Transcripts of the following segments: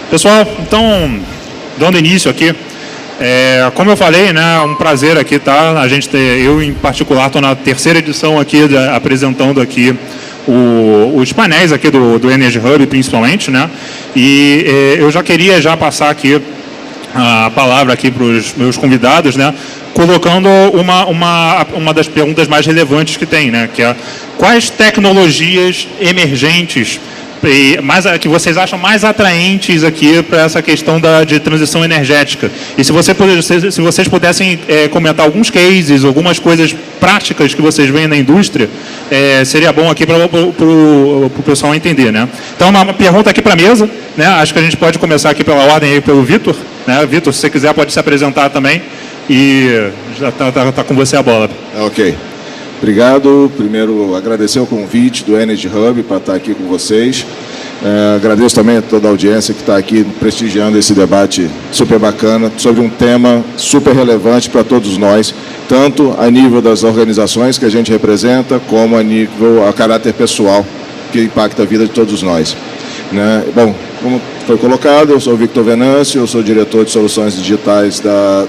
Pessoal, então, dando início aqui, como eu falei, né, um prazer aqui, tá? A gente eu em particular estou na terceira edição aqui, apresentando aqui os painéis aqui do Energy Hub, principalmente, né? E eu já queria passar aqui a palavra aqui para os meus convidados, né? Colocando uma das perguntas mais relevantes que tem, né? Que é quais tecnologias emergentes que vocês acham mais atraentes aqui para essa questão de transição energética. E se vocês pudessem comentar alguns cases, algumas coisas práticas que vocês veem na indústria, seria bom aqui para o pessoal entender, né? Então, uma pergunta aqui para a mesa, né? Acho que a gente pode começar aqui pela ordem aí pelo Vitor, né? Vitor, se você quiser, pode se apresentar também. E já tá com você a bola. Ok. Obrigado. Primeiro, agradecer o convite do Energy Hub para estar aqui com vocês. Agradeço também a toda a audiência que está aqui prestigiando esse debate super bacana sobre um tema super relevante para todos nós, tanto a nível das organizações que a gente representa, como a caráter pessoal que impacta a vida de todos nós. Né? Bom, como foi colocado, eu sou o Victor Venâncio, eu sou diretor de soluções digitais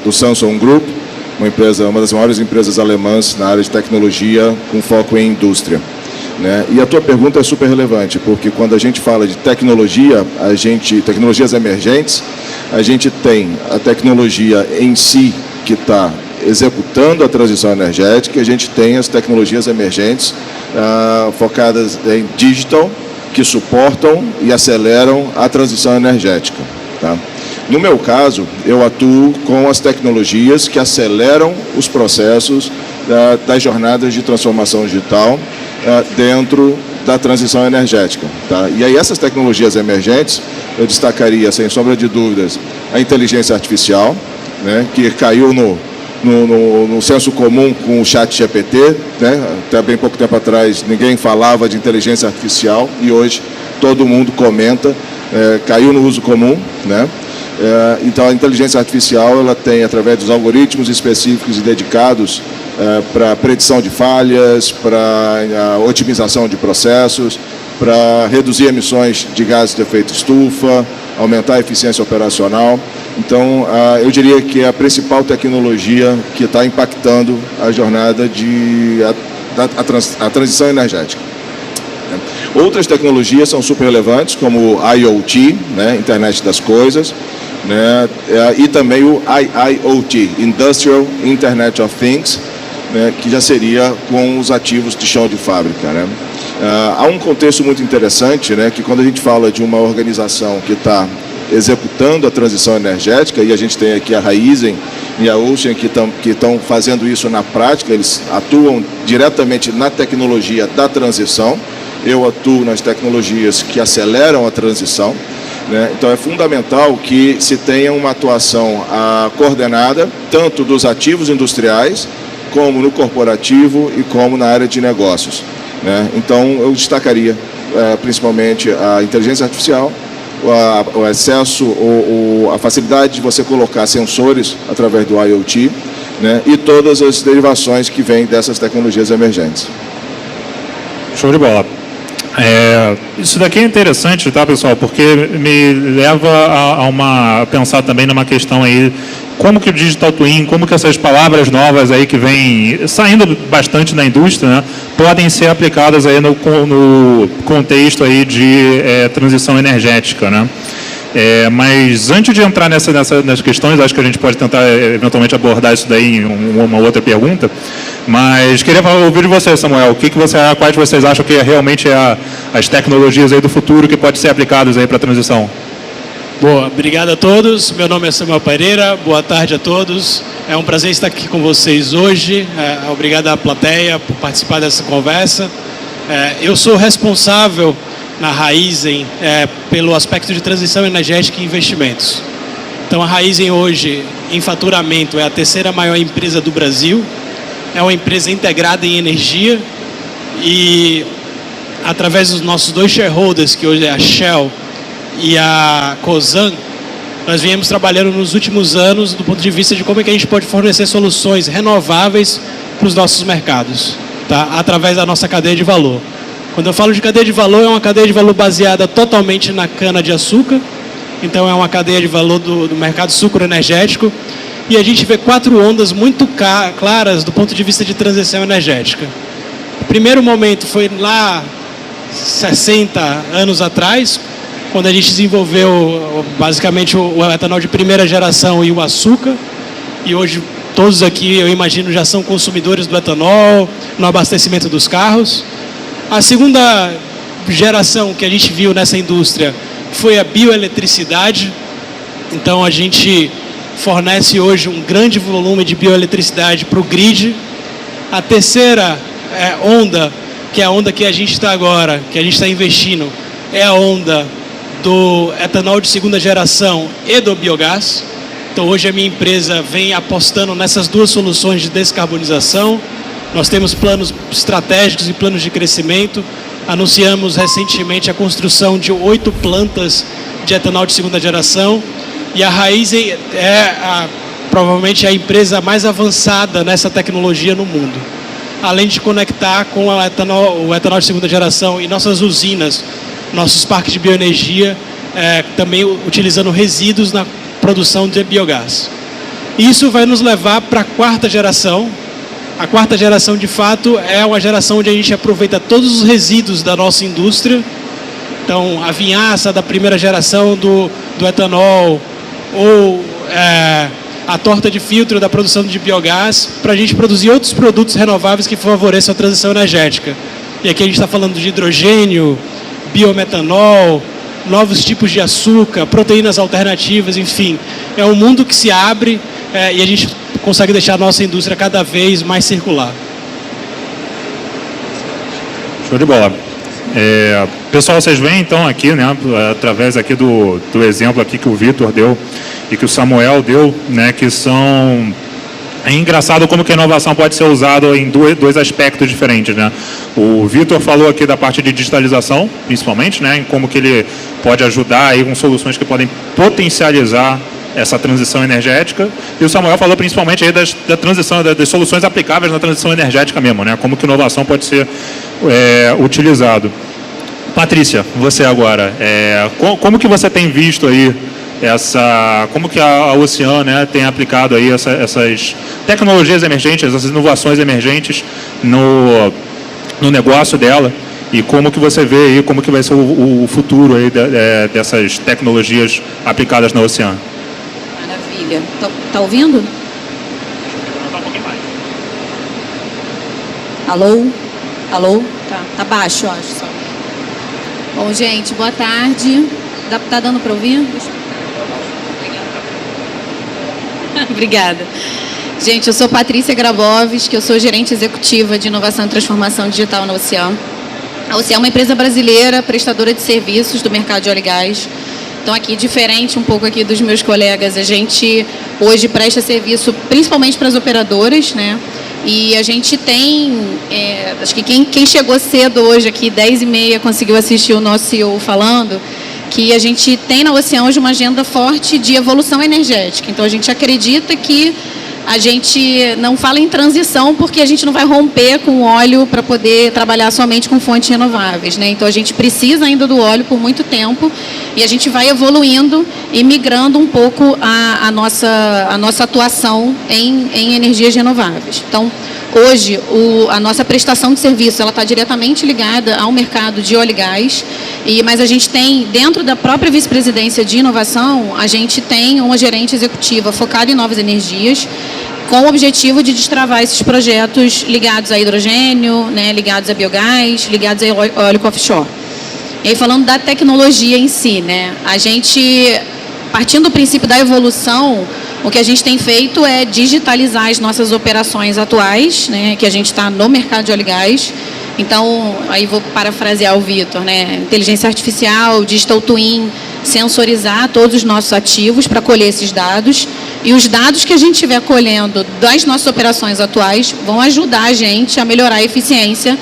do Samsung Group, uma das maiores empresas alemãs na área de tecnologia com foco em indústria. Né? E a tua pergunta é super relevante, porque quando a gente fala de tecnologias emergentes, a gente tem a tecnologia em si que está executando a transição energética, e a gente tem as tecnologias emergentes focadas em digital, que suportam e aceleram a transição energética. Tá? No meu caso, eu atuo com as tecnologias que aceleram os processos das jornadas de transformação digital dentro da transição energética. Tá? E aí essas tecnologias emergentes, eu destacaria, sem sombra de dúvidas, a inteligência artificial, né, que caiu no senso comum com o ChatGPT, né? Até bem pouco tempo atrás ninguém falava de inteligência artificial e hoje todo mundo comenta, caiu no uso comum, né? Então a inteligência artificial ela tem, através dos algoritmos específicos e dedicados para predição de falhas, para otimização de processos, para reduzir emissões de gases de efeito estufa, aumentar a eficiência operacional. Então, eu diria que é a principal tecnologia que está impactando a jornada a transição energética. Outras tecnologias são super relevantes, como o IoT, né, Internet das Coisas, né, e também o IIoT, Industrial Internet of Things, né, que já seria com os ativos de chão de fábrica. Né. Há um contexto muito interessante, né, que quando a gente fala de uma organização que está executando a transição energética, e a gente tem aqui a Raizen e a Ocean que estão fazendo isso na prática, eles atuam diretamente na tecnologia da transição, eu atuo nas tecnologias que aceleram a transição, né? Então é fundamental que se tenha uma atuação coordenada, tanto dos ativos industriais, como no corporativo e como na área de negócios. Né? Então eu destacaria principalmente a inteligência artificial, o acesso, a facilidade de você colocar sensores através do IoT, né, e todas as derivações que vêm dessas tecnologias emergentes. Show de bola. Isso daqui é interessante, tá, pessoal? Porque me leva a pensar também numa questão aí, como que o Digital Twin, como que essas palavras novas aí que vêm saindo bastante na indústria, né, podem ser aplicadas aí no contexto aí de transição energética, né? Mas antes de entrar nas questões, acho que a gente pode tentar eventualmente abordar isso daí em uma outra pergunta, mas queria ouvir de você, Samuel, quais vocês acham que realmente as tecnologias aí do futuro que podem ser aplicadas aí para a transição? Boa, obrigado a todos. Meu nome é Samuel Pereira, boa tarde a todos. É um prazer estar aqui com vocês hoje. Obrigado à plateia por participar dessa conversa. Eu sou responsável na Raizen pelo aspecto de transição energética e investimentos. Então a Raizen hoje, em faturamento, é a terceira maior empresa do Brasil. É uma empresa integrada em energia e, através dos nossos dois shareholders, que hoje é a Shell e a Cosan, nós viemos trabalhando nos últimos anos do ponto de vista de como é que a gente pode fornecer soluções renováveis para os nossos mercados, tá? Através da nossa cadeia de valor. Quando eu falo de cadeia de valor, é uma cadeia de valor baseada totalmente na cana-de-açúcar, então é uma cadeia de valor do mercado sucroenergético, e a gente vê 4 ondas muito claras do ponto de vista de transição energética. O primeiro momento foi lá 60 anos atrás, quando a gente desenvolveu basicamente o etanol de primeira geração e o açúcar, e hoje todos aqui, eu imagino, já são consumidores do etanol no abastecimento dos carros. A segunda geração que a gente viu nessa indústria foi a bioeletricidade. Então a gente fornece hoje um grande volume de bioeletricidade para o grid. A terceira onda, que é a onda que a gente está agora, que a gente está investindo, é a onda do etanol de segunda geração e do biogás. Então hoje a minha empresa vem apostando nessas 2 soluções de descarbonização. Nós temos planos estratégicos e planos de crescimento. Anunciamos recentemente a construção de 8 plantas de etanol de segunda geração. E a Raízen provavelmente a empresa mais avançada nessa tecnologia no mundo. Além de conectar com o etanol de segunda geração e nossas usinas, nossos parques de bioenergia, também utilizando resíduos na produção de biogás. Isso vai nos levar para a 4ª geração. A 4ª geração, de fato, é uma geração onde a gente aproveita todos os resíduos da nossa indústria. Então, a vinhaça da primeira geração do etanol ou a torta de filtro da produção de biogás para a gente produzir outros produtos renováveis que favoreçam a transição energética. E aqui a gente está falando de hidrogênio, biometanol, novos tipos de açúcar, proteínas alternativas, enfim. É um mundo que se abre e a gente consegue deixar a nossa indústria cada vez mais circular. Show de bola. Pessoal, vocês veem então aqui, né, através aqui do exemplo aqui que o Vitor deu e que o Samuel deu, né, que são... É engraçado como que a inovação pode ser usada em dois aspectos diferentes, né? O Vitor falou aqui da parte de digitalização, principalmente, né? Em como que ele pode ajudar aí com soluções que podem potencializar essa transição energética. E o Samuel falou principalmente aí da transição, das soluções aplicáveis na transição energética mesmo, né? Como que inovação pode ser utilizado. Patrícia, você agora, como que você tem visto aí como que a Ocean, né, tem aplicado aí essas tecnologias emergentes, essas inovações emergentes no negócio dela, e como que você vê aí, como que vai ser o futuro aí dessas tecnologias aplicadas na Ocean? Maravilha. Tá ouvindo? Tá um pouquinho mais. Alô? Alô? Tá baixo, eu acho só. Bom, gente, boa tarde. Tá dando para ouvir? Obrigada. Gente, eu sou Patrícia Grabowski, eu sou gerente executiva de inovação e transformação digital na Ocean. A Ocean é uma empresa brasileira, prestadora de serviços do mercado de óleo e gás. Então, aqui, diferente um pouco aqui dos meus colegas, a gente hoje presta serviço principalmente para as operadoras, né? E a gente tem, acho que quem chegou cedo hoje aqui, 10h30, conseguiu assistir o nosso CEO falando, que a gente tem na Ocean hoje uma agenda forte de evolução energética. Então, a gente acredita que a gente não fala em transição porque a gente não vai romper com o óleo para poder trabalhar somente com fontes renováveis, né? Então, a gente precisa ainda do óleo por muito tempo e a gente vai evoluindo e migrando um pouco a nossa atuação em energias renováveis. Então, hoje, a nossa prestação de serviço ela está diretamente ligada ao mercado de óleo e gás, mas a gente tem, dentro da própria vice-presidência de inovação, a gente tem uma gerente executiva focada em novas energias, com o objetivo de destravar esses projetos ligados a hidrogênio, né, ligados a biogás, ligados a eólico offshore. E aí, falando da tecnologia em si, né, a gente, partindo do princípio da evolução, o que a gente tem feito é digitalizar as nossas operações atuais, né, que a gente está no mercado de óleo e gás. Então, aí vou parafrasear o Vitor, né, inteligência artificial, digital twin, sensorizar todos os nossos ativos para colher esses dados. E os dados que a gente estiver colhendo das nossas operações atuais vão ajudar a gente a melhorar a eficiência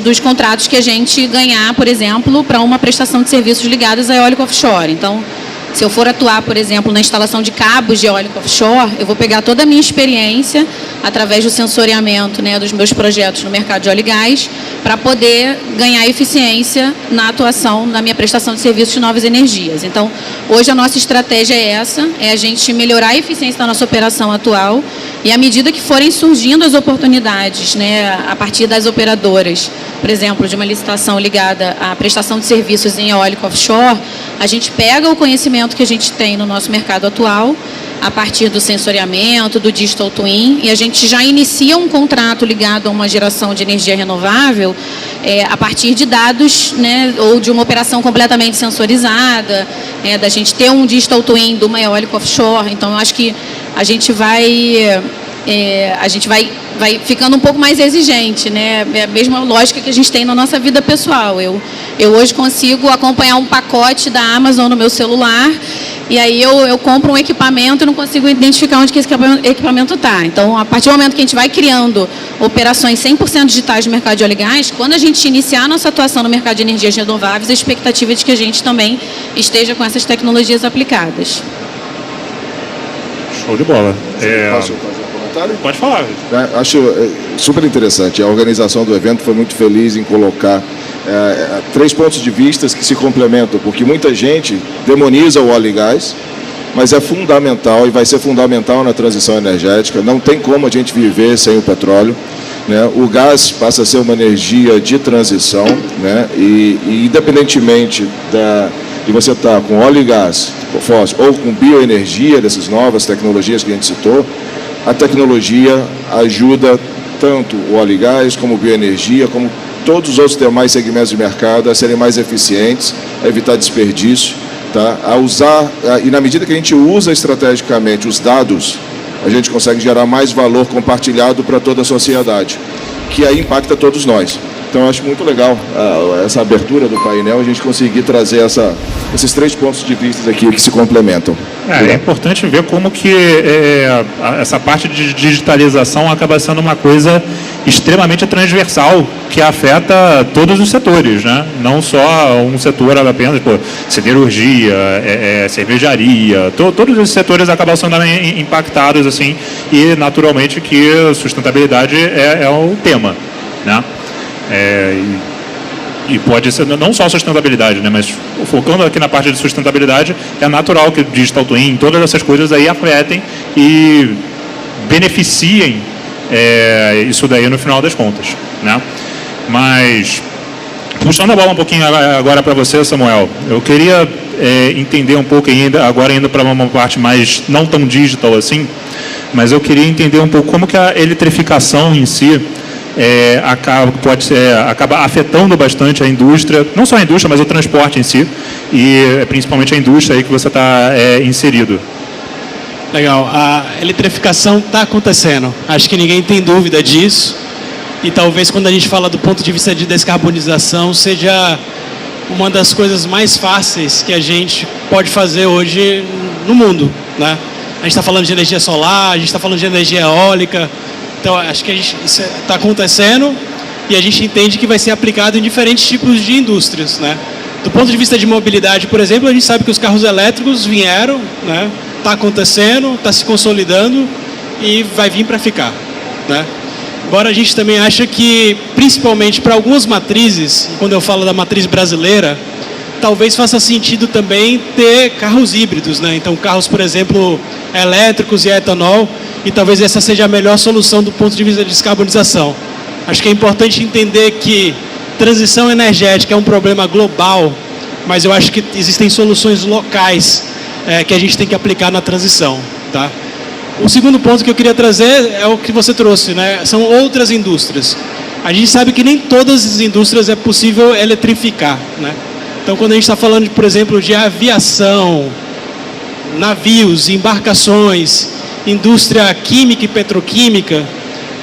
dos contratos que a gente ganhar, por exemplo, para uma prestação de serviços ligados a eólico offshore. Então, Se eu for atuar, por exemplo, na instalação de cabos de eólica offshore, eu vou pegar toda a minha experiência através do sensoriamento, né, dos meus projetos no mercado de óleo e gás, para poder ganhar eficiência na atuação, na minha prestação de serviços de novas energias. Então, hoje a nossa estratégia é essa, é a gente melhorar a eficiência da nossa operação atual e à medida que forem surgindo as oportunidades, né, a partir das operadoras, por exemplo, de uma licitação ligada à prestação de serviços em eólica offshore, a gente pega o conhecimento que a gente tem no nosso mercado atual, a partir do sensoriamento, do Digital Twin, e a gente já inicia um contrato ligado a uma geração de energia renovável a partir de dados, né, ou de uma operação completamente sensorizada, da gente ter um Digital Twin de uma eólica offshore. Então, eu acho que a gente vai ficando um pouco mais exigente, né? É a mesma lógica que a gente tem na nossa vida pessoal. Eu hoje consigo acompanhar um pacote da Amazon no meu celular e aí eu compro um equipamento e não consigo identificar onde que esse equipamento está. Então, a partir do momento que a gente vai criando operações 100% digitais no mercado de óleo e gás, quando a gente iniciar a nossa atuação no mercado de energias renováveis, a expectativa é de que a gente também esteja com essas tecnologias aplicadas. Show de bola. Posso fazer um comentário? Pode falar. Acho super interessante. A organização do evento foi muito feliz em colocar 3 pontos de vista que se complementam, porque muita gente demoniza o óleo e gás, mas é fundamental e vai ser fundamental na transição energética. Não tem como a gente viver sem o petróleo, né? O gás passa a ser uma energia de transição, né? E independentemente de você estar com óleo e gás fóssil ou com bioenergia, dessas novas tecnologias que a gente citou, a tecnologia ajuda tanto o óleo e gás como bioenergia, como todos os outros demais segmentos de mercado a serem mais eficientes, a evitar desperdício, tá? A usar, e na medida que a gente usa estrategicamente os dados, a gente consegue gerar mais valor compartilhado para toda a sociedade, que aí impacta todos nós. Então, eu acho muito legal essa abertura do painel, a gente conseguir trazer esses 3 pontos de vista aqui que se complementam. É importante ver como que essa parte de digitalização acaba sendo uma coisa extremamente transversal, que afeta todos os setores, né? Não só um setor apenas, siderurgia, cervejaria, todos os setores acabam sendo impactados, assim, e naturalmente que sustentabilidade é o tema, né? E pode ser não só sustentabilidade, né, mas focando aqui na parte de sustentabilidade, é natural que o Digital Twin, todas essas coisas aí afetem e beneficiem isso daí no final das contas, né? Mas, puxando a bola um pouquinho agora para você, Samuel, eu queria entender um pouco agora indo para uma parte mais não tão digital assim, mas eu queria entender um pouco como que a eletrificação em si acaba afetando bastante a indústria, não só a indústria, mas o transporte em si, e principalmente a indústria aí que você está inserido. Legal, a eletrificação está acontecendo, acho que ninguém tem dúvida disso, e talvez quando a gente fala do ponto de vista de descarbonização, seja uma das coisas mais fáceis que a gente pode fazer hoje no mundo, né? A gente está falando de energia solar, a gente está falando de energia eólica. Então, acho que isso está acontecendo e a gente entende que vai ser aplicado em diferentes tipos de indústrias, né? Do ponto de vista de mobilidade, por exemplo, a gente sabe que os carros elétricos vieram, né? Está acontecendo, está se consolidando e vai vir para ficar, né? Embora a gente também acha que, principalmente para algumas matrizes, e quando eu falo da matriz brasileira, talvez faça sentido também ter carros híbridos, né? Então, carros, por exemplo, elétricos e etanol, e talvez essa seja a melhor solução do ponto de vista de descarbonização. Acho que é importante entender que transição energética é um problema global, mas eu acho que existem soluções locais que a gente tem que aplicar na transição, tá? O segundo ponto que eu queria trazer é o que você trouxe, né? São outras indústrias. A gente sabe que nem todas as indústrias é possível eletrificar, né? Então, quando a gente está falando, por exemplo, de aviação, navios, embarcações, indústria química e petroquímica,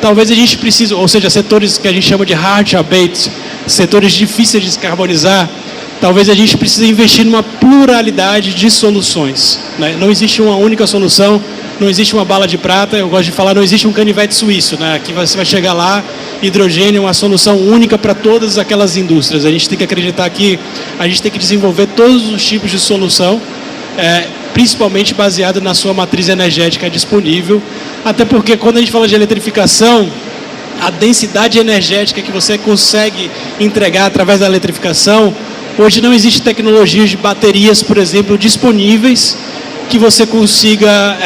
talvez a gente precise, ou seja, setores que a gente chama de hard to abate, setores difíceis de descarbonizar, talvez a gente precise investir numa pluralidade de soluções, né? Não existe uma única solução, não existe uma bala de prata, eu gosto de falar, não existe um canivete suíço, né? Aqui você vai chegar lá, hidrogênio é uma solução única para todas aquelas indústrias. A gente tem que acreditar que a gente tem que desenvolver todos os tipos de solução principalmente baseado na sua matriz energética disponível, até porque quando a gente fala de eletrificação, a densidade energética que você consegue entregar através da eletrificação, hoje não existe tecnologias de baterias, por exemplo, disponíveis que você consiga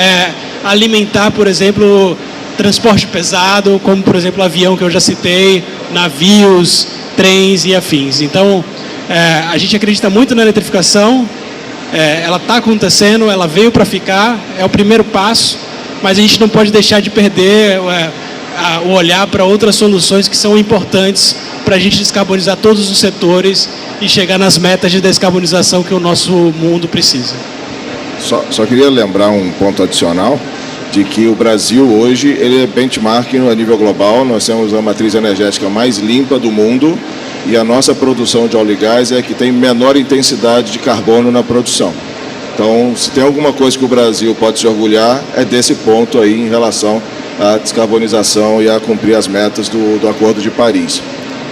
alimentar, por exemplo, transporte pesado, como por exemplo avião que eu já citei, navios, trens e afins. Então, a gente acredita muito na eletrificação, ela está acontecendo, ela veio para ficar, é o primeiro passo, mas a gente não pode deixar de perder o olhar para outras soluções que são importantes para a gente descarbonizar todos os setores e chegar nas metas de descarbonização que o nosso mundo precisa. Só queria lembrar um ponto adicional, de que o Brasil hoje ele é benchmark a nível global. Nós temos a matriz energética mais limpa do mundo e a nossa produção de óleo e gás é a que tem menor intensidade de carbono na produção. Então, se tem alguma coisa que o Brasil pode se orgulhar, é desse ponto aí em relação à descarbonização e a cumprir as metas do Acordo de Paris,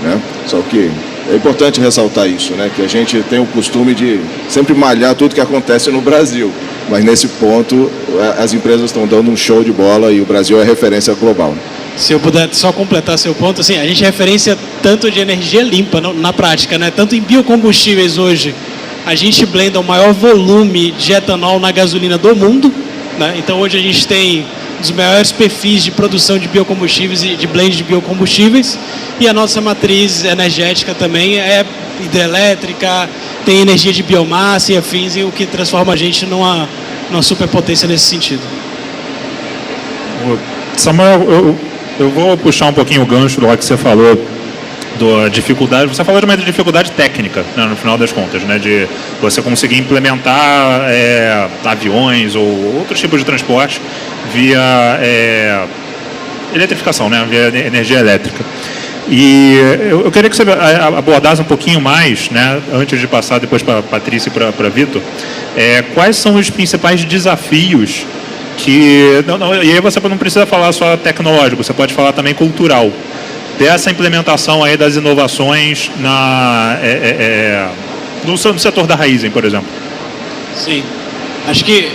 né? Só que é importante ressaltar isso, né? Que a gente tem o costume de sempre malhar tudo que acontece no Brasil, mas nesse ponto as empresas estão dando um show de bola e o Brasil é referência global. Se eu puder só completar seu ponto, assim, a gente é referência tanto de energia limpa na prática, né? Tanto em biocombustíveis hoje, a gente blenda o maior volume de etanol na gasolina do mundo, né? Então hoje a gente tem dos maiores perfis de produção de biocombustíveis e de blend de biocombustíveis, e a nossa matriz energética também é hidrelétrica, tem energia de biomassa e afins, e o que transforma a gente numa superpotência nesse sentido. Samuel, eu vou puxar um pouquinho o gancho do que você falou da dificuldade. Você falou de uma dificuldade técnica, né, no final das contas, né, de você conseguir implementar aviões ou outros tipos de transporte via eletrificação, né, via energia elétrica. E eu queria que você abordasse um pouquinho mais, né, antes de passar depois para a Patrícia e para Vitor, quais são os principais desafios que... e aí você não precisa falar só tecnológico, você pode falar também cultural, dessa implementação aí das inovações no setor da Raízen, por exemplo. Sim. Acho que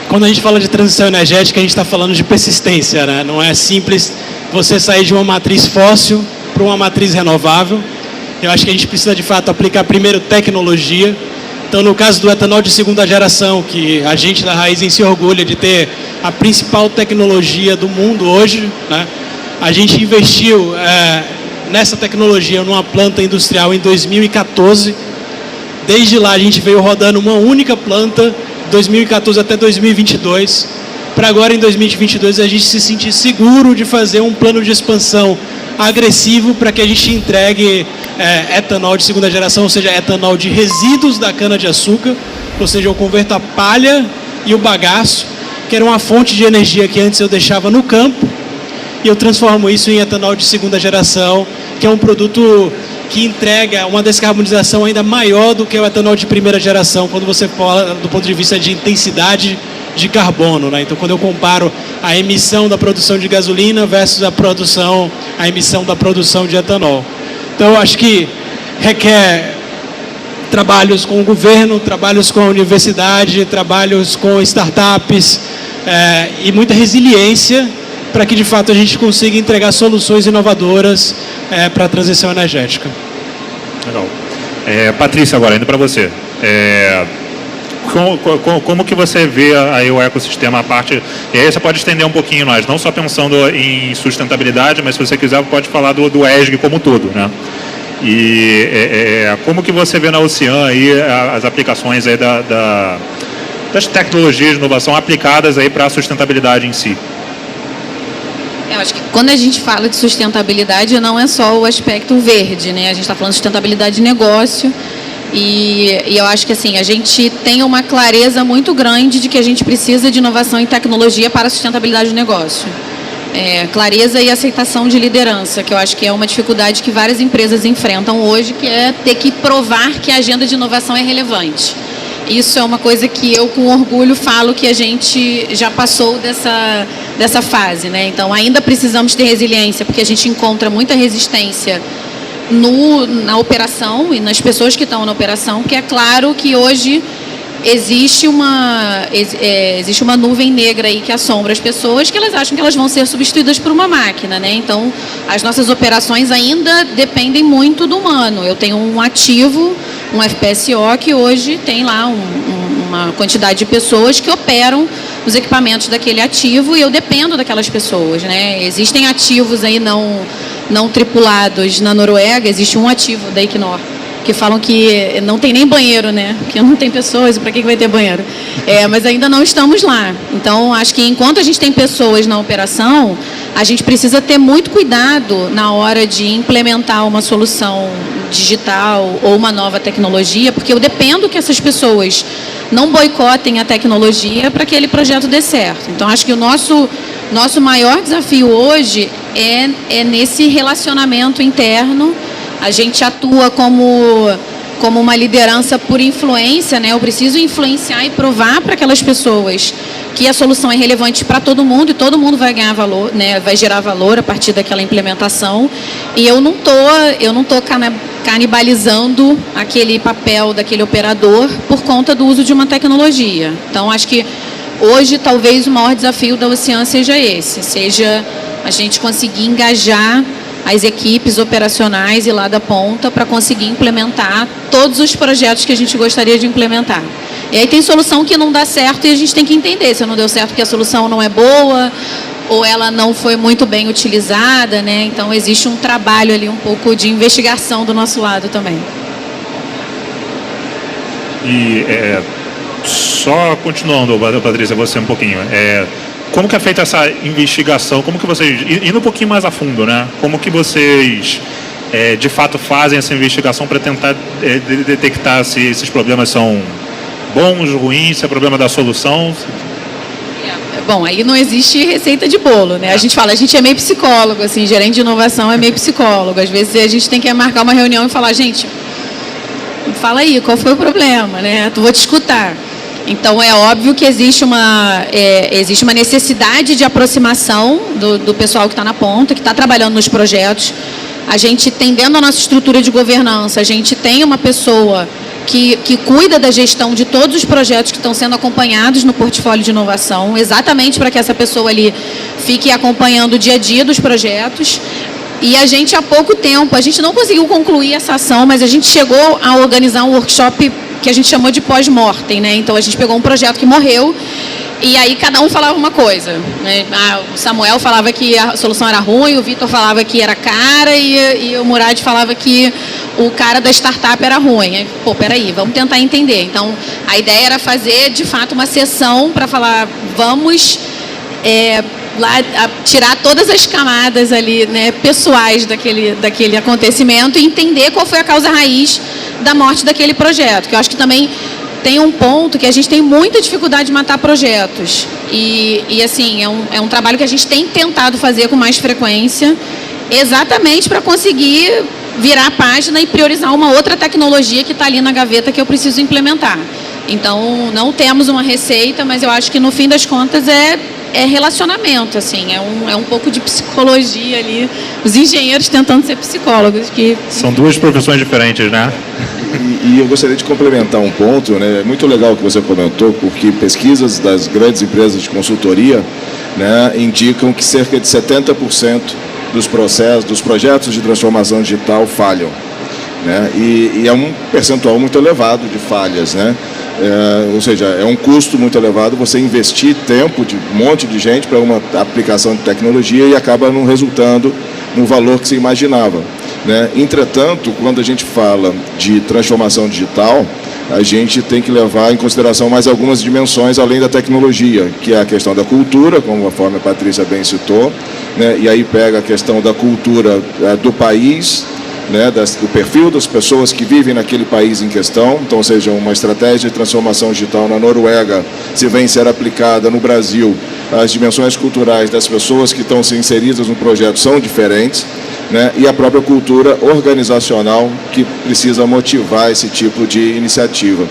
quando a gente fala de transição energética, a gente está falando de persistência, né? Não é simples você sair de uma matriz fóssil para uma matriz renovável. Eu acho que a gente precisa, de fato, aplicar primeiro tecnologia. Então, no caso do etanol de segunda geração, que a gente da Raízen se orgulha de ter a principal tecnologia do mundo hoje, né? A gente investiu nessa tecnologia numa planta industrial em 2014. Desde lá a gente veio rodando uma única planta, 2014 até 2022. Para agora, em 2022, a gente se sentir seguro de fazer um plano de expansão agressivo para que a gente entregue etanol de segunda geração, ou seja, etanol de resíduos da cana-de-açúcar, ou seja, eu converto a palha e o bagaço, que era uma fonte de energia que antes eu deixava no campo, e eu transformo isso em etanol de segunda geração, que é um produto que entrega uma descarbonização ainda maior do que o etanol de primeira geração, quando você fala do ponto de vista de intensidade de carbono, né? Então, quando eu comparo a emissão da produção de gasolina versus a emissão da produção de etanol. Então, eu acho que requer trabalhos com o governo, trabalhos com a universidade, trabalhos com startups e muita resiliência para que, de fato, a gente consiga entregar soluções inovadoras para a transição energética. Legal. Patrícia, agora, indo para você. Como que você vê aí o ecossistema, a parte... E aí você pode estender um pouquinho mais, não só pensando em sustentabilidade, mas se você quiser pode falar do ESG como um todo, né? E como que você vê na Ocean aí as aplicações aí das tecnologias de inovação aplicadas aí para a sustentabilidade em si? Eu acho que quando a gente fala de sustentabilidade, não é só o aspecto verde, né? A gente está falando de sustentabilidade de negócio e eu acho que assim, a gente tem uma clareza muito grande de que a gente precisa de inovação e tecnologia para a sustentabilidade do negócio. Clareza e aceitação de liderança, que eu acho que é uma dificuldade que várias empresas enfrentam hoje, que é ter que provar que a agenda de inovação é relevante. Isso é uma coisa que eu, com orgulho, falo que a gente já passou dessa fase, né? Então, ainda precisamos ter resiliência, porque a gente encontra muita resistência na operação e nas pessoas que estão na operação, que é claro que hoje existe uma nuvem negra aí que assombra as pessoas, que elas acham que elas vão ser substituídas por uma máquina, né? Então, as nossas operações ainda dependem muito do humano. Eu tenho um ativo, um FPSO, que hoje tem lá uma quantidade de pessoas que operam os equipamentos daquele ativo e eu dependo daquelas pessoas, né? Existem ativos aí não tripulados na Noruega, existe um ativo da Equinor, que falam que não tem nem banheiro, né? Que não tem pessoas, para que vai ter banheiro? Mas ainda não estamos lá. Então, acho que enquanto a gente tem pessoas na operação, a gente precisa ter muito cuidado na hora de implementar uma solução digital ou uma nova tecnologia, porque eu dependo que essas pessoas não boicotem a tecnologia para que aquele projeto dê certo. Então, acho que o nosso maior desafio hoje é nesse relacionamento interno. A gente atua como uma liderança por influência, né? Eu preciso influenciar e provar para aquelas pessoas que a solução é relevante para todo mundo e todo mundo vai ganhar valor, né? Vai gerar valor a partir daquela implementação. E eu não tô canibalizando aquele papel daquele operador por conta do uso de uma tecnologia. Então, acho que hoje talvez o maior desafio da Ocean seja esse, seja a gente conseguir engajar as equipes operacionais e lá da ponta para conseguir implementar todos os projetos que a gente gostaria de implementar. E aí tem solução que não dá certo e a gente tem que entender se não deu certo porque a solução não é boa ou ela não foi muito bem utilizada, né? Então existe um trabalho ali, um pouco de investigação do nosso lado também. E só continuando, Patrícia, você um pouquinho, como que é feita essa investigação? Como que vocês, indo um pouquinho mais a fundo, né? Como que vocês, de fato, fazem essa investigação para tentar detectar se esses problemas são bons, ruins, se é problema da solução? Bom, aí não existe receita de bolo, né? A gente fala, a gente é meio psicólogo, assim, gerente de inovação é meio psicólogo. Às vezes a gente tem que marcar uma reunião e falar, gente, fala aí, qual foi o problema, né? Eu vou te escutar. Então, é óbvio que existe uma necessidade de aproximação do pessoal que está na ponta, que está trabalhando nos projetos. A gente, tendendo a nossa estrutura de governança, a gente tem uma pessoa que cuida da gestão de todos os projetos que estão sendo acompanhados no portfólio de inovação, exatamente para que essa pessoa ali fique acompanhando o dia a dia dos projetos. E a gente, há pouco tempo, a gente não conseguiu concluir essa ação, mas a gente chegou a organizar um workshop que a gente chamou de pós-mortem, né? Então, a gente pegou um projeto que morreu e aí cada um falava uma coisa, né? O Samuel falava que a solução era ruim, o Vitor falava que era cara e o Murad falava que o cara da startup era ruim. Aí, pô, peraí, vamos tentar entender. Então, a ideia era fazer, de fato, uma sessão para falar, vamos lá tirar todas as camadas ali, né, pessoais daquele acontecimento e entender qual foi a causa raiz da morte daquele projeto, que eu acho que também tem um ponto que a gente tem muita dificuldade de matar projetos e assim, é um trabalho que a gente tem tentado fazer com mais frequência, exatamente para conseguir virar a página e priorizar uma outra tecnologia que está ali na gaveta que eu preciso implementar. Então, não temos uma receita, mas eu acho que no fim das contas é relacionamento, assim, é um pouco de psicologia ali, os engenheiros tentando ser psicólogos. São duas profissões diferentes, né? E eu gostaria de complementar um ponto, né? É muito legal o que você comentou, porque pesquisas das grandes empresas de consultoria, né, indicam que cerca de 70% dos projetos de transformação digital falham, né? E é um percentual muito elevado de falhas, né? Ou seja, é um custo muito elevado você investir tempo de um monte de gente para uma aplicação de tecnologia e acaba não resultando no valor que se imaginava, né? Entretanto, quando a gente fala de transformação digital, a gente tem que levar em consideração mais algumas dimensões além da tecnologia, que é a questão da cultura, como a forma a Patrícia bem citou, né? E aí pega a questão da cultura do país, né, do perfil das pessoas que vivem naquele país em questão. Então, ou seja, uma estratégia de transformação digital na Noruega, se vem ser aplicada no Brasil, as dimensões culturais das pessoas que estão inseridas no projeto são diferentes, né, e a própria cultura organizacional que precisa motivar esse tipo de iniciativa.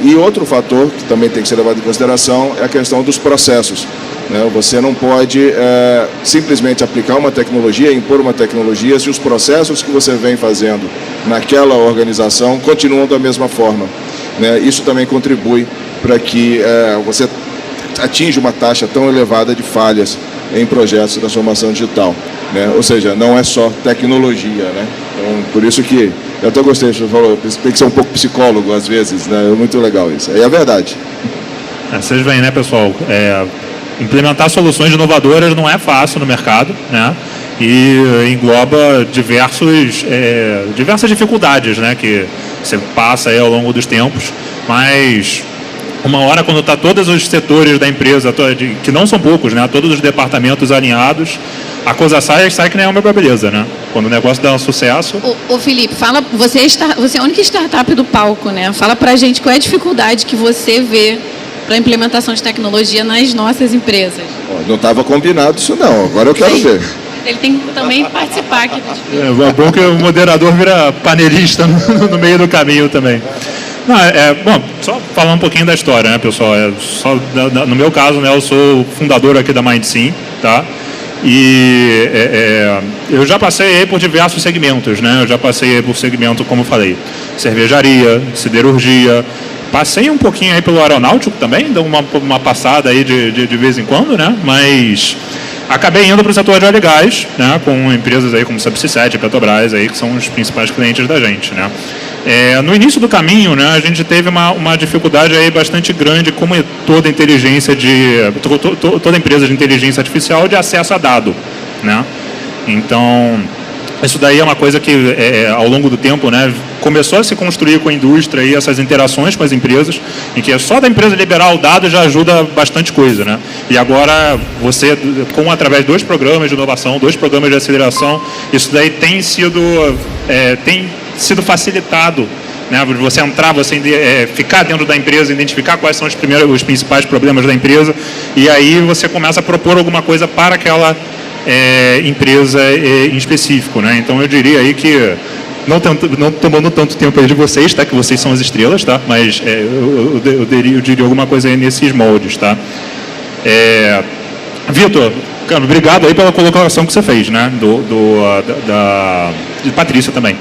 E outro fator que também tem que ser levado em consideração é a questão dos processos. né? Você não pode simplesmente aplicar uma tecnologia, impor uma tecnologia, se os processos que você vem fazendo naquela organização continuam da mesma forma, né? Isso também contribui para que você atinja uma taxa tão elevada de falhas em projetos de transformação digital, né? Ou seja, não é só tecnologia, né? Então, por isso que eu até gostei, você falou, tem que ser um pouco psicólogo às vezes, né? É muito legal isso. É a verdade. Vocês veem, né, pessoal? Implementar soluções inovadoras não é fácil no mercado, né? E engloba diversas dificuldades, né, que você passa aí ao longo dos tempos, mas uma hora, quando está todos os setores da empresa, que não são poucos, né, todos os departamentos alinhados, a coisa sai que nem é uma beleza, né? Quando o negócio dá um sucesso... Ô Felipe, fala, você é a única startup do palco, né? Fala pra gente qual é a dificuldade que você vê para a implementação de tecnologia nas nossas empresas. Não estava combinado isso não, agora eu quero ver. Ele tem que também participar aqui. É bom que o moderador vira panelista no meio do caminho também. Não, bom, só falar um pouquinho da história, né, pessoal? No meu caso, né, eu sou fundador aqui da MindSim, tá? E eu já passei aí por diversos segmentos, né? Eu já passei aí por segmento, como eu falei, cervejaria, siderurgia, passei um pouquinho aí pelo aeronáutico também, dou uma passada aí de vez em quando, né? Mas acabei indo para o setor de óleo e gás, né? Com empresas aí como Subsea 7 e Petrobras, aí, que são os principais clientes da gente, né? No início do caminho, né, a gente teve uma dificuldade aí bastante grande, como toda inteligência toda empresa de inteligência artificial, de acesso a dado, né? Então, isso daí é uma coisa que ao longo do tempo, né, começou a se construir com a indústria e essas interações com as empresas, em que só da empresa liberar o dado já ajuda bastante coisa, né? E agora você, através de 2 programas de inovação, 2 programas de aceleração, isso daí tem sido facilitado, né? Você entrar, ficar dentro da empresa, identificar quais são os principais problemas da empresa, e aí você começa a propor alguma coisa para aquela empresa em específico, né? Então eu diria aí que não tomando tanto tempo aí de vocês, tá? Que vocês são as estrelas, tá? Mas eu diria alguma coisa aí nesses moldes, tá? Vitor, cara, obrigado aí pela colocação que você fez, né? De Patrícia também,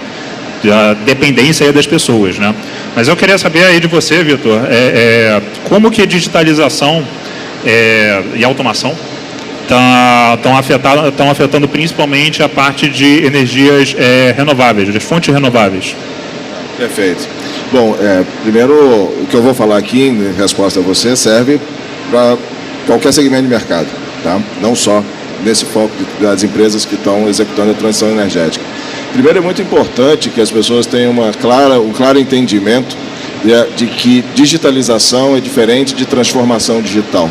da dependência aí das pessoas, né? Mas eu queria saber aí de você, Vitor, como que a digitalização e automação estão afetando principalmente a parte de energias renováveis, de fontes renováveis. Perfeito. Bom, primeiro, o que eu vou falar aqui em resposta a você serve para qualquer segmento de mercado, tá? Não só nesse foco das empresas que estão executando a transição energética. Primeiro, é muito importante que as pessoas tenham um claro entendimento de que digitalização é diferente de transformação digital,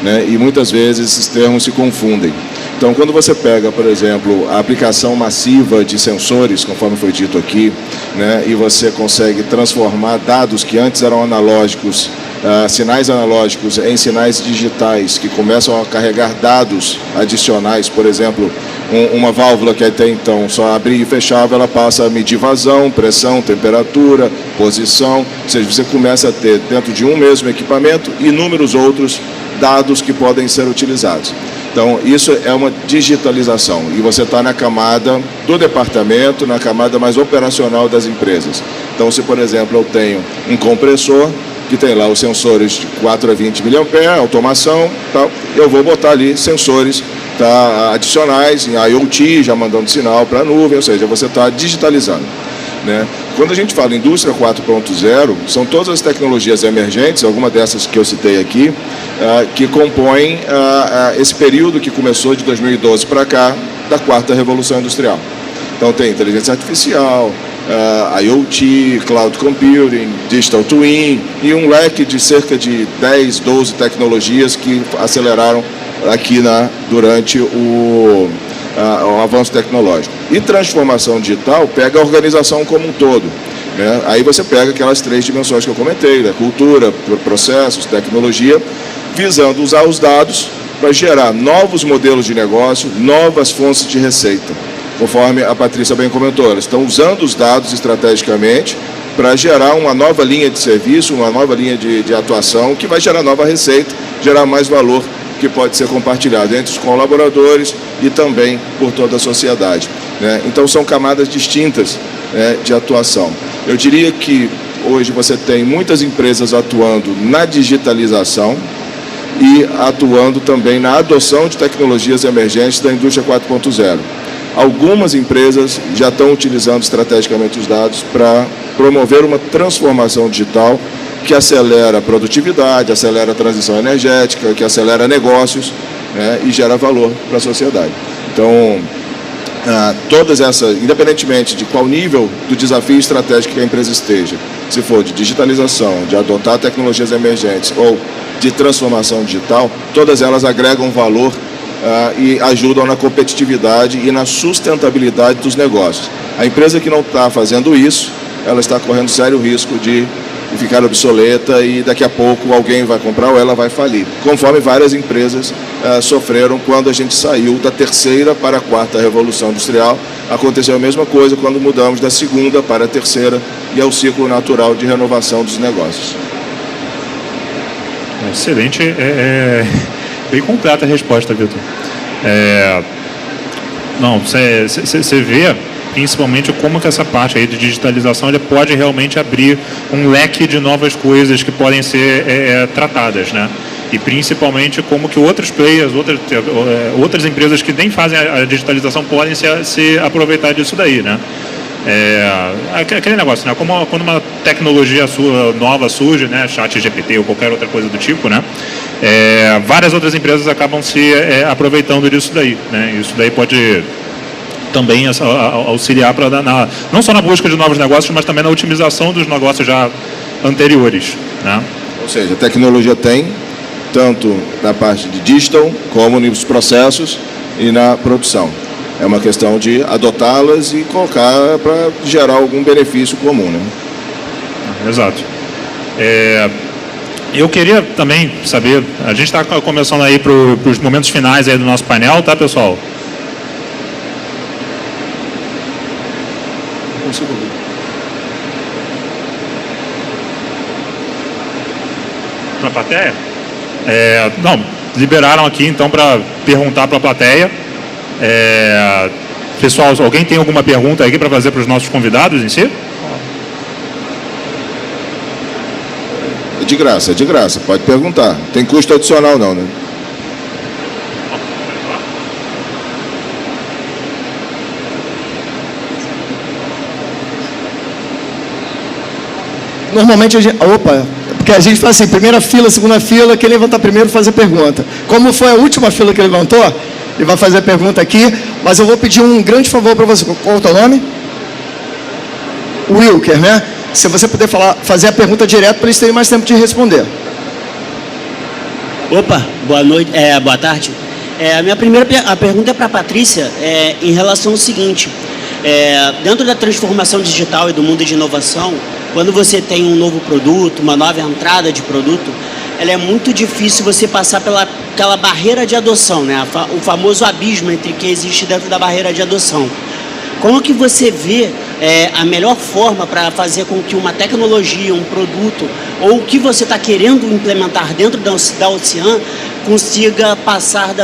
né? E muitas vezes esses termos se confundem. Então, quando você pega, por exemplo, a aplicação massiva de sensores, conforme foi dito aqui, né, e você consegue transformar dados que antes eram analógicos, sinais analógicos, em sinais digitais, que começam a carregar dados adicionais, por exemplo, uma válvula que até então só abria e fechava, ela passa a medir vazão, pressão, temperatura, posição, ou seja, você começa a ter, dentro de um mesmo equipamento, inúmeros outros dados que podem ser utilizados. Então, isso é uma digitalização e você está na camada do departamento, na camada mais operacional das empresas. Então, se, por exemplo, eu tenho um compressor que tem lá os sensores de 4 a 20 mA, automação, tal, eu vou botar ali sensores adicionais em IoT, já mandando sinal para a nuvem, ou seja, você está digitalizando, né? Quando a gente fala em indústria 4.0, são todas as tecnologias emergentes, alguma dessas que eu citei aqui, que compõem esse período que começou de 2012 para cá, da 4ª Revolução Industrial. Então tem inteligência artificial, IoT, Cloud Computing, Digital Twin e um leque de cerca de 10, 12 tecnologias que aceleraram aqui durante o avanço tecnológico. E transformação digital pega a organização como um todo, né? Aí você pega aquelas 3 dimensões que eu comentei, né? Cultura, processos, tecnologia, visando usar os dados para gerar novos modelos de negócio, novas fontes de receita. Conforme a Patrícia bem comentou, elas estão usando os dados estrategicamente para gerar uma nova linha de serviço, uma nova linha de atuação que vai gerar nova receita, gerar mais valor que pode ser compartilhado entre os colaboradores e também por toda a sociedade, né? Então, são camadas distintas, né, de atuação. Eu diria que hoje você tem muitas empresas atuando na digitalização e atuando também na adoção de tecnologias emergentes da indústria 4.0. Algumas empresas já estão utilizando estrategicamente os dados para promover uma transformação digital que acelera a produtividade, acelera a transição energética, que acelera negócios, né, e gera valor para a sociedade. Então, todas essas, independentemente de qual nível do desafio estratégico que a empresa esteja, se for de digitalização, de adotar tecnologias emergentes ou de transformação digital, todas elas agregam valor e ajudam na competitividade e na sustentabilidade dos negócios. A empresa que não está fazendo isso, ela está correndo sério risco de ficar obsoleta e daqui a pouco alguém vai comprar ou ela vai falir, conforme várias empresas sofreram quando a gente saiu da terceira para a quarta revolução industrial. Aconteceu a mesma coisa quando mudamos da segunda para a terceira, e é o ciclo natural de renovação dos negócios. Excelente, bem completa a resposta, Vitor. Não, você vê principalmente como que essa parte aí de digitalização ele pode realmente abrir um leque de novas coisas que podem ser tratadas, né? E principalmente como que outros players, outras empresas que nem fazem a digitalização podem se aproveitar disso daí, né? Aquele negócio, né? Como quando uma tecnologia nova surge, né? ChatGPT ou qualquer outra coisa do tipo, né? Várias outras empresas acabam se aproveitando disso daí, né? Isso daí pode também auxiliar não só na busca de novos negócios, mas também na otimização dos negócios já anteriores, né? Ou seja, a tecnologia tem, tanto na parte de digital, como nos processos e na produção. É uma questão de adotá-las e colocar para gerar algum benefício comum, né? Exato. Eu queria também saber, a gente está começando aí para os momentos finais aí do nosso painel, tá, pessoal? Para a plateia? Não, liberaram aqui então para perguntar para a plateia. Pessoal, alguém tem alguma pergunta aqui para fazer para os nossos convidados em si? É de graça, pode perguntar. Não tem custo adicional não, né? Normalmente a gente... Porque a gente faz assim, primeira fila, segunda fila, quem levantar primeiro faz a pergunta. Como foi a última fila que levantou, ele vai fazer a pergunta aqui, mas eu vou pedir um grande favor para você. Qual é o teu nome? Wilker, né? Se você puder fazer a pergunta direto para eles terem mais tempo de responder. Opa, boa noite, boa tarde. A pergunta é para a Patrícia, em relação ao seguinte, dentro da transformação digital e do mundo de inovação, quando você tem um novo produto, uma nova entrada de produto, ela é muito difícil você passar pelaquela barreira de adoção, né? O famoso abismo entre que existe dentro da barreira de adoção. Como que você vê a melhor forma para fazer com que uma tecnologia, um produto, ou o que você está querendo implementar dentro da Ocean consiga passar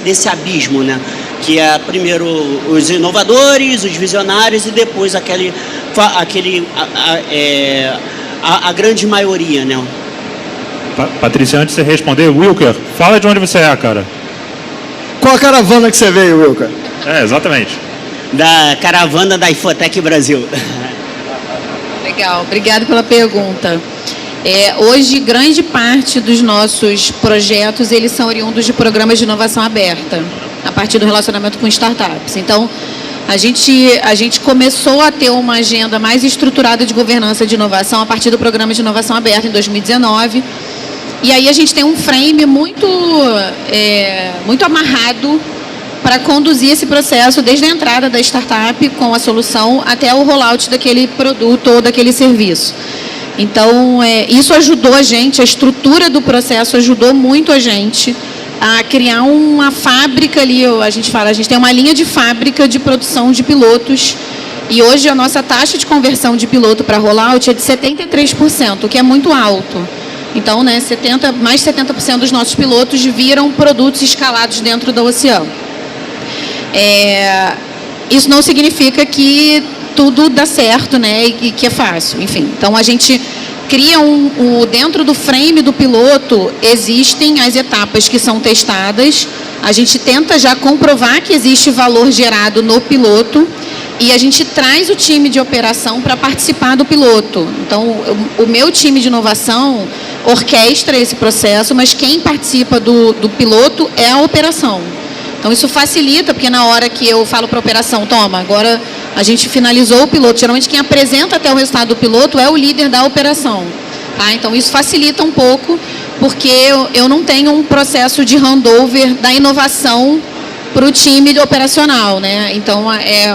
desse abismo, né? Que é primeiro os inovadores, os visionários e depois a grande maioria, né? Patrícia, antes de você responder, Wilker, fala de onde você é, cara. Qual a caravana que você veio, Wilker? Exatamente. Da caravana da Infotec Brasil. Legal, obrigado pela pergunta. Hoje, grande parte dos nossos projetos, eles são oriundos de programas de inovação aberta, a partir do relacionamento com startups. Então, a gente começou a ter uma agenda mais estruturada de governança de inovação a partir do programa de inovação aberta em 2019. E aí a gente tem um frame muito amarrado para conduzir esse processo desde a entrada da startup com a solução até o rollout daquele produto ou daquele serviço. Então, isso ajudou a gente, a estrutura do processo ajudou muito a gente a criar uma fábrica ali, a gente tem uma linha de fábrica de produção de pilotos e hoje a nossa taxa de conversão de piloto para rollout é de 73%, o que é muito alto. Então, né, mais de 70% dos nossos pilotos viram produtos escalados dentro da Ocean. Isso não significa que tudo dá certo, né, e que é fácil, enfim. Então, a gente cria dentro do frame do piloto, existem as etapas que são testadas, a gente tenta já comprovar que existe valor gerado no piloto e a gente traz o time de operação para participar do piloto. Então, o meu time de inovação orquestra esse processo, mas quem participa do piloto é a operação. Então, isso facilita, porque na hora que eu falo para a operação, toma, agora a gente finalizou o piloto, geralmente quem apresenta até o resultado do piloto é o líder da operação. Tá? Então, isso facilita um pouco, porque eu não tenho um processo de handover da inovação para o time operacional, né? Então,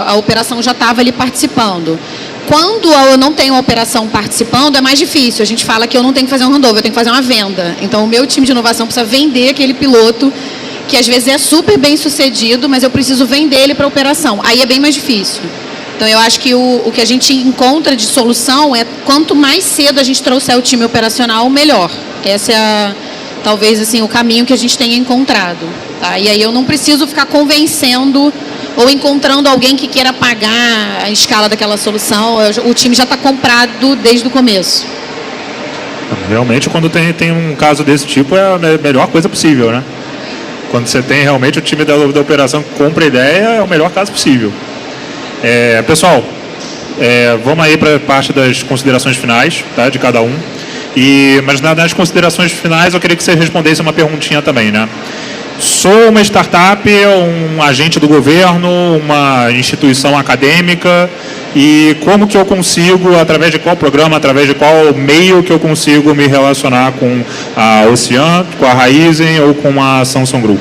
a operação já estava ali participando. Quando eu não tenho a operação participando, é mais difícil. A gente fala que eu não tenho que fazer um handover, eu tenho que fazer uma venda. Então, o meu time de inovação precisa vender aquele piloto, que às vezes é super bem sucedido, mas eu preciso vender ele para a operação. Aí é bem mais difícil. Então, eu acho que o que a gente encontra de solução é quanto mais cedo a gente trouxer o time operacional, melhor. Esse é, talvez, assim, o caminho que a gente tenha encontrado. Tá? E aí eu não preciso ficar convencendo ou encontrando alguém que queira pagar a escala daquela solução. O time já está comprado desde o começo. Realmente, quando tem um caso desse tipo, é a melhor coisa possível, né? Quando você tem realmente o time da operação que compra a ideia, é o melhor caso possível. Pessoal, vamos aí para a parte das considerações finais, tá, de cada um. Mas nas considerações finais eu queria que você respondesse uma perguntinha também, né? Sou uma startup, um agente do governo, uma instituição acadêmica, e como que eu consigo, através de qual programa, através de qual meio que eu consigo me relacionar com a Ocean, com a Raizen ou com a Samsung Group?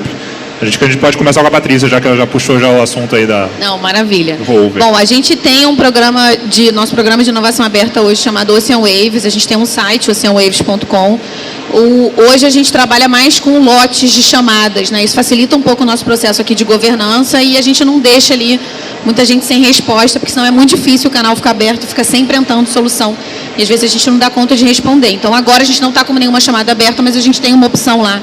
A gente pode começar com a Patrícia, já que ela já puxou o assunto aí da... Não, maravilha. Volver. Bom, a gente tem nosso programa de inovação aberta hoje chamado Ocean Waves, a gente tem um site, oceanwaves.com. Hoje a gente trabalha mais com lotes de chamadas, né? Isso facilita um pouco o nosso processo aqui de governança e a gente não deixa ali muita gente sem resposta, porque senão é muito difícil o canal ficar aberto, fica sempre entrando solução. E às vezes a gente não dá conta de responder. Então agora a gente não está com nenhuma chamada aberta, mas a gente tem uma opção lá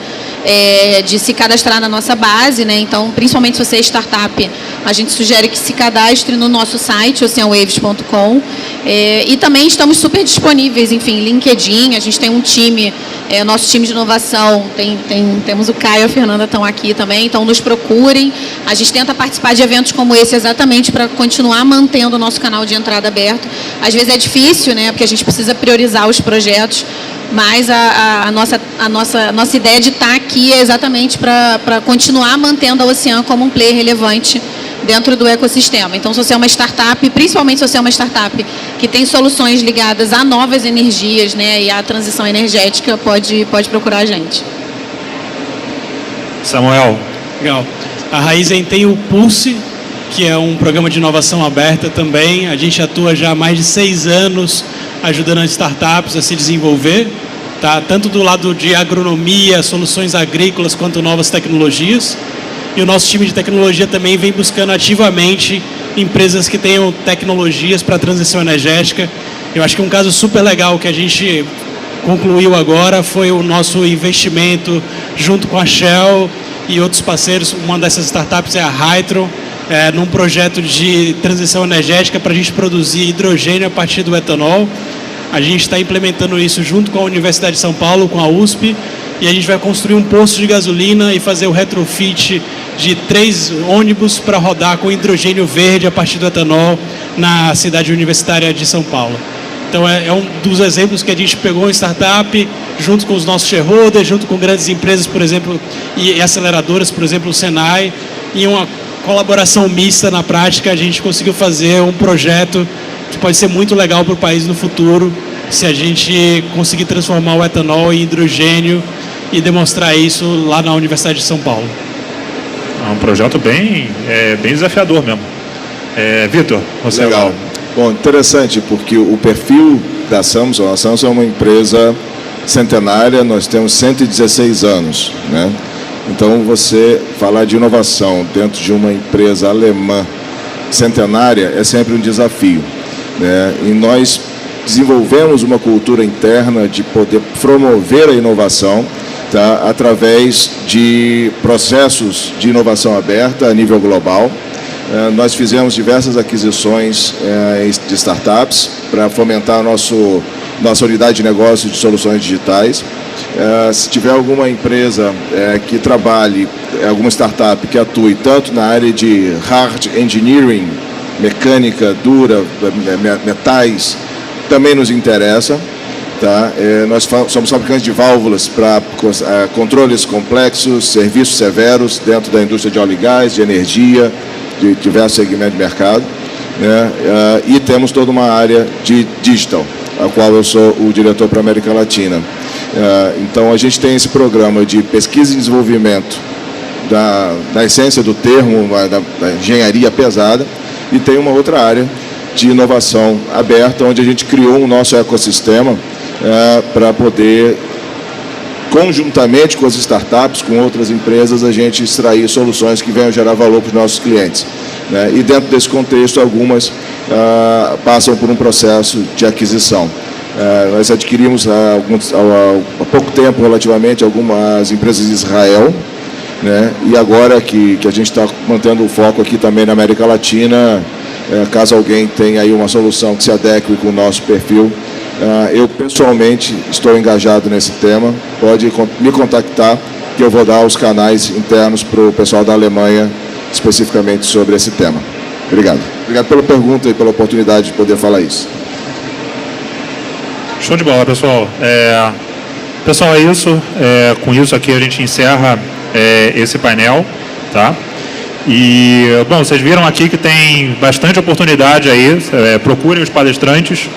de se cadastrar na nossa base, né? Então, principalmente se você é startup, a gente sugere que se cadastre no nosso site, oceanwaves.com. E também estamos super disponíveis, enfim, LinkedIn, a gente tem um time, nosso time de inovação, temos o Caio e a Fernanda estão aqui também, então nos procurem. A gente tenta participar de eventos como esse exatamente para continuar mantendo o nosso canal de entrada aberto. Às vezes é difícil, né? Porque a gente precisa priorizar os projetos, mas a nossa ideia de estar aqui é exatamente para continuar mantendo a Ocean como um player relevante dentro do ecossistema. Então, se você é uma startup, principalmente se você é uma startup que tem soluções ligadas a novas energias, né, e à transição energética, pode procurar a gente. Samuel. Legal. A Raizen tem o Pulse, que é um programa de inovação aberta também. A gente atua já há mais de 6 anos ajudando as startups a se desenvolver, tá? Tanto do lado de agronomia, soluções agrícolas, quanto novas tecnologias. E o nosso time de tecnologia também vem buscando ativamente empresas que tenham tecnologias para a transição energética. Eu acho que um caso super legal que a gente concluiu agora foi o nosso investimento junto com a Shell e outros parceiros. Uma dessas startups é a Hydro, num projeto de transição energética para a gente produzir hidrogênio a partir do etanol. A gente está implementando isso junto com a Universidade de São Paulo, com a USP, e a gente vai construir um posto de gasolina e fazer o retrofit de 3 ônibus para rodar com hidrogênio verde a partir do etanol na cidade universitária de São Paulo. Então é um dos exemplos que a gente pegou em startup, junto com os nossos shareholders, junto com grandes empresas, por exemplo, e aceleradoras, por exemplo, o Senai, e uma colaboração mista na prática, a gente conseguiu fazer um projeto que pode ser muito legal para o país no futuro, se a gente conseguir transformar o etanol em hidrogênio e demonstrar isso lá na Universidade de São Paulo. É um projeto bem desafiador mesmo. Vitor, você legal. Agora. Bom, interessante, porque o perfil da Samsung, a Samsung é uma empresa centenária, nós temos 116 anos, né? Então, você falar de inovação dentro de uma empresa alemã centenária é sempre um desafio, né? E nós desenvolvemos uma cultura interna de poder promover a inovação, tá, através de processos de inovação aberta a nível global. Nós fizemos diversas aquisições de startups para fomentar a nossa unidade de negócio de soluções digitais. Se tiver alguma empresa que trabalhe, alguma startup que atue tanto na área de hard engineering, mecânica dura, metais, também nos interessa. Tá? Nós somos fabricantes de válvulas para controles complexos, serviços severos dentro da indústria de óleo e gás, de energia, de diversos segmentos de mercado, né? E temos toda uma área de digital, a qual eu sou o diretor para a América Latina. Então, a gente tem esse programa de pesquisa e desenvolvimento da essência do termo, da engenharia pesada, e tem uma outra área de inovação aberta, onde a gente criou um nosso ecossistema para poder, conjuntamente com as startups, com outras empresas, a gente extrair soluções que venham gerar valor para os nossos clientes, né? E dentro desse contexto, algumas passam por um processo de aquisição. Nós adquirimos há pouco tempo, relativamente, algumas empresas de Israel, né? E agora que a gente está mantendo o foco aqui também na América Latina, caso alguém tenha aí uma solução que se adeque com o nosso perfil, eu pessoalmente estou engajado nesse tema. Pode me contactar que eu vou dar os canais internos para o pessoal da Alemanha especificamente sobre esse tema. Obrigado. Obrigado pela pergunta e pela oportunidade de poder falar isso. Show de bola, pessoal. Pessoal, é isso. Com isso aqui a gente encerra esse painel, tá? E, bom, vocês viram aqui que tem bastante oportunidade aí. Procurem os palestrantes,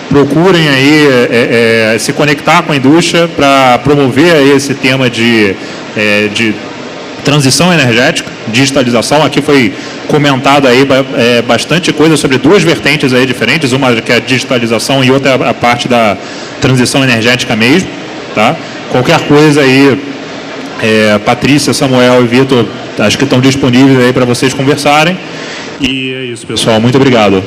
procurem aí se conectar com a indústria para promover aí esse tema de transição energética, digitalização. Aqui foi comentado aí bastante coisa sobre duas vertentes aí diferentes, uma que é a digitalização e outra a parte da transição energética mesmo, tá? Qualquer coisa aí, Patrícia, Samuel e Vitor, acho que estão disponíveis aí para vocês conversarem. E é isso, pessoal. Muito obrigado.